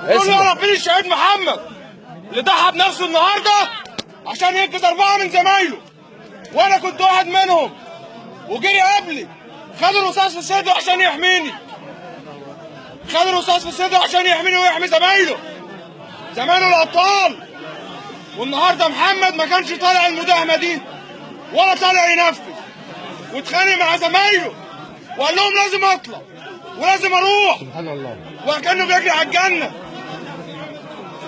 كله يعرف مين الشهيد محمد اللي ضحى بنفسه النهارده عشان ينقذ 4 من زمايله، وانا كنت واحد منهم وجري قبلي خد الرصاص في صدره عشان يحميني، خد الرصاص في صدره عشان يحميني ويحمي زمايله الابطال. والنهارده محمد ما كانش طالع المداهمه دي ولا طالع ينفذ، واتخانق مع زمايله وقال لهم لازم اطلع ولازم اروح، سبحان الله، وكانه بيجري على الجنه.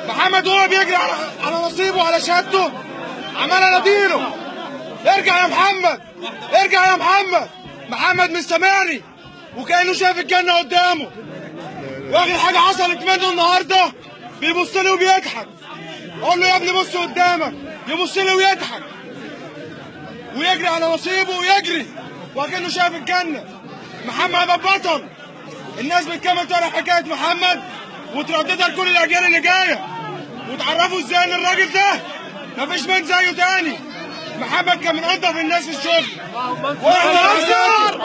محمد وهو بيجري على نصيبه وعلى شهادته عمال اناديله ارجع يا محمد، ارجع يا محمد. محمد مش سامعني وكانه شايف الجنه قدامه. واخر حاجه حصلت منه النهارده بيبص لي وبيضحك، اقول له يا ابني بص قدامك، يبص لي ويضحك ويجري على نصيبه ويجري وكانه شايف الجنه. محمد بطل. الناس بتكمل تعرف حكايه محمد وترددها لكل الاجيال اللي جايه، وتعرفوا ازاي ان الراجل ده مفيش من زيه تاني. محمد كان من انضف الناس في الشغل. واحنا اكثر.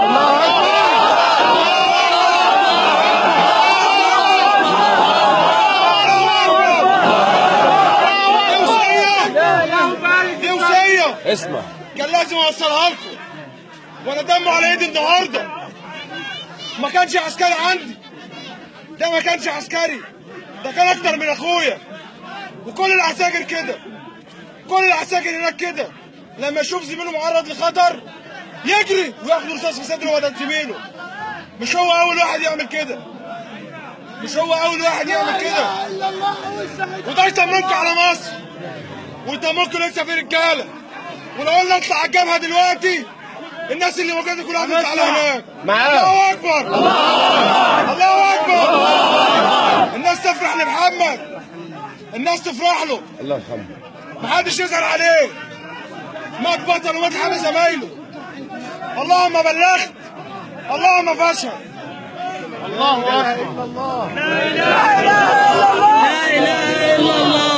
دي وصيه اسمع، كان لازم اوصلها لكم، وانا دمه على ايدي النهارده. ما كانش عسكري عندي، ده ما كانش عسكري، ده كان اكتر من اخويا. وكل العساكر كده، كل العساكر هناك كده، لما يشوف زميله معرض لخطر يجري وياخد رصاص في صدره بدل زميله. مش هو اول واحد يعمل كده، مش هو اول واحد يعمل كده. وده يطمنكم على مصر ويطمنكم لسه في رجاله. ولو قلنا اطلع على الجبهه دلوقتي الناس اللي موجوده كلها هتطلع على هناك. الله اكبر، الله اكبر. الناس تفرح لمحمد، الناس تفرح له، الله يرحمه، محدش يزعل عليه. مات بطل ومات حامي زمايله. اللهم بلغت، اللهم فشل. الله اكبر، الله.